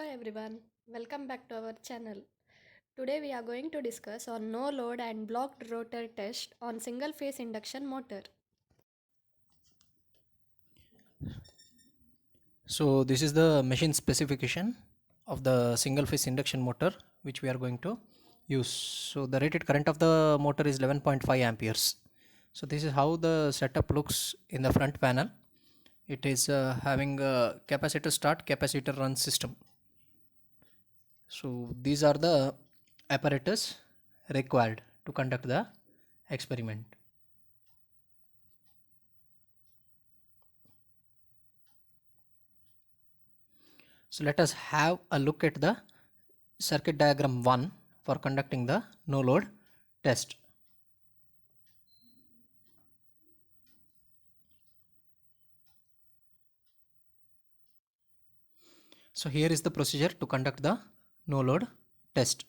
Hello everyone, welcome back to our channel. Today we are going to discuss on no load and blocked rotor test on single phase induction motor. So this is the machine specification of the single phase induction motor which we are going to use. So the rated current of the motor is 11.5 amperes. So this is how the setup looks in the front panel. It is having a capacitor start, capacitor run system. So these are the apparatus required to conduct the experiment. So let us have a look at the circuit diagram 1 for conducting the no load test. So here is the procedure to conduct the no load test.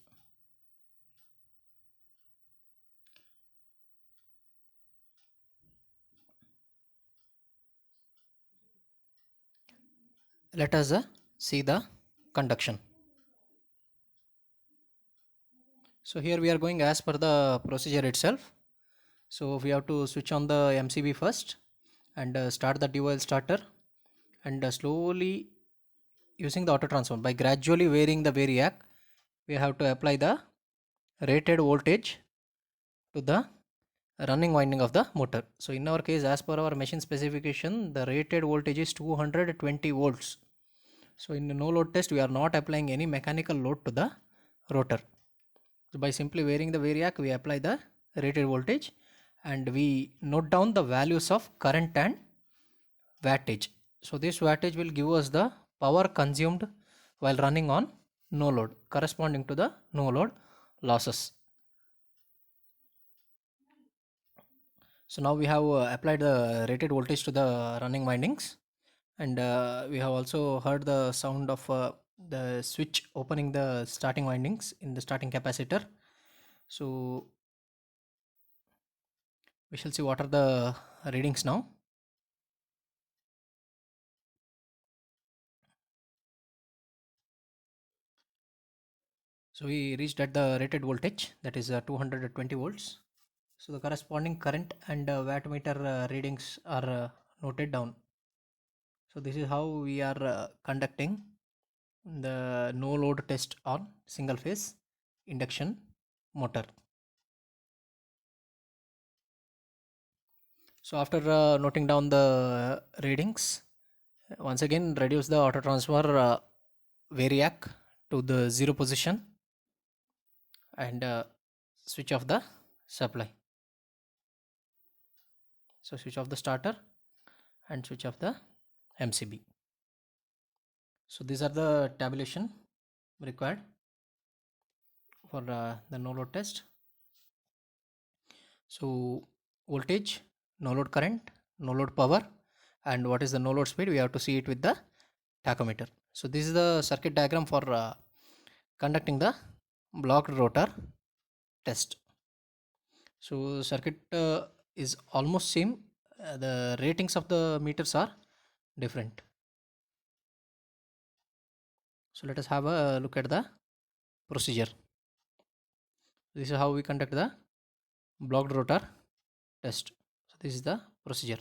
Let us see the conduction. So here we are going as per the procedure itself. So we have to switch on the MCB first and start the DOL starter, and slowly using the auto transformer by gradually varying the variac, we have to apply the rated voltage to the running winding of the motor. So in our case, as per our machine specification, the rated voltage is 220 volts. So in the no load test, we are not applying any mechanical load to the rotor. So by simply varying the variac, we apply the rated voltage and we note down the values of current and wattage. So this wattage will give us the power consumed while running on no load corresponding to the no load losses. So now we have applied the rated voltage to the running windings, and we have also heard the sound of the switch opening the starting windings in the starting capacitor. So we shall see what are the readings now. So we reached at the rated voltage, that is 220 volts. So the corresponding current and wattmeter readings are noted down. So this is how we are conducting the no load test on single phase induction motor. So after noting down the readings, once again reduce the auto transfer variac to the 0 position and switch off the supply. So switch off the starter and switch off the MCB. So these are the tabulation required for the no load test. So voltage, no load current, no load power, and what is the no load speed, we have to see it with the tachometer. So this is the circuit diagram for conducting the blocked rotor test. So circuit is almost same, the ratings of the meters are different. So let us have a look at the procedure. This is how we conduct the blocked rotor test. So this is the procedure.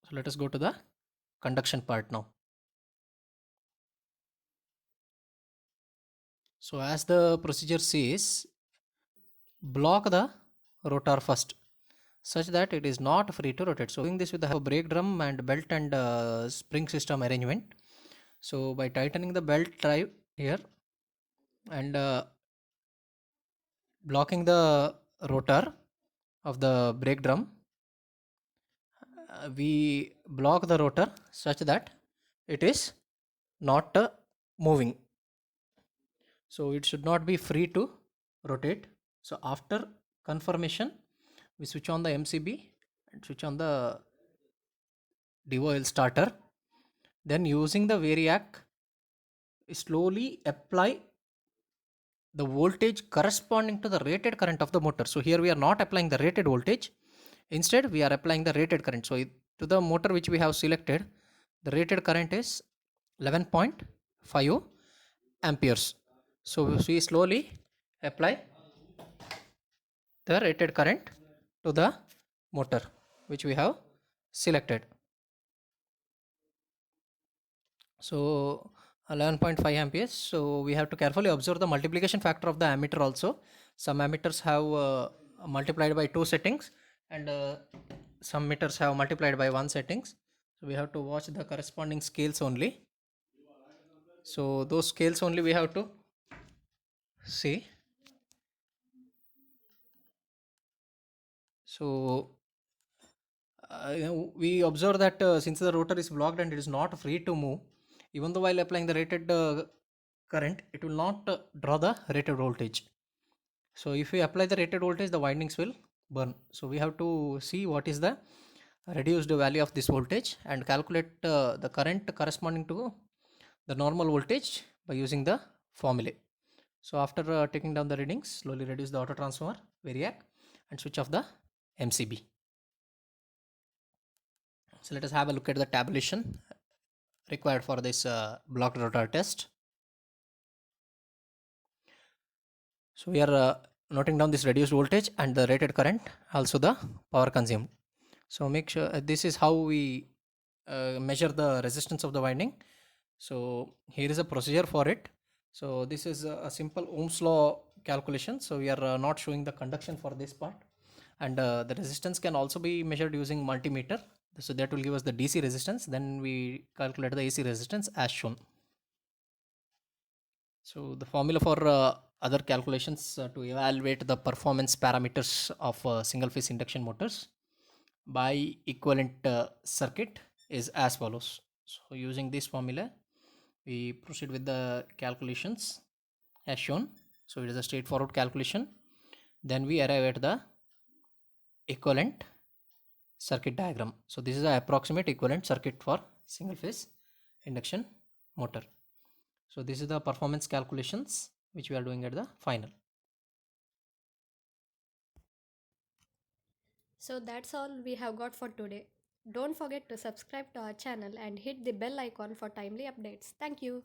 So let us go to the conduction part now. So as the procedure says, block the rotor first such that it is not free to rotate. So doing this with the brake drum and belt and spring system arrangement. So by tightening the belt drive here and blocking the rotor of the brake drum, we block the rotor such that it is not moving. So it should not be free to rotate. So after confirmation, we switch on the MCB and switch on the DOL starter. Then using the variac, slowly apply the voltage corresponding to the rated current of the motor. So here we are not applying the rated voltage. Instead, we are applying the rated current. So to the motor which we have selected, the rated current is 11.5 amperes. So we slowly apply the rated current to the motor which we have selected. So 11.5 amperes. So we have to carefully observe the multiplication factor of the ammeter also. Some ammeters have multiplied by 2 settings, and some meters have multiplied by 1 settings. So we have to watch the corresponding scales only. So those scales only we have to see. So we observe that since the rotor is blocked and it is not free to move, even though while applying the rated current, it will not draw the rated voltage. So if we apply the rated voltage, the windings will burn. So we have to see what is the reduced value of this voltage and calculate the current corresponding to the normal voltage by using the formulae. So after taking down the readings, slowly reduce the auto transformer, variac, and switch off the MCB. So let us have a look at the tabulation required for this blocked rotor test. So we are noting down this reduced voltage and the rated current, also the power consumed. So make sure this is how we measure the resistance of the winding. So here is a procedure for it. So this is a simple Ohm's law calculation. So we are not showing the conduction for this part, and the resistance can also be measured using multimeter. So that will give us the DC resistance. Then we calculate the AC resistance as shown. So the formula for other calculations to evaluate the performance parameters of single phase induction motors by equivalent circuit is as follows. So using this formula, we proceed with the calculations as shown. So it is a straightforward calculation. Then we arrive at the equivalent circuit diagram. So this is the approximate equivalent circuit for single phase induction motor. So this is the performance calculations which we are doing at the final. So that's all we have got for today. Don't forget to subscribe to our channel and hit the bell icon for timely updates. Thank you.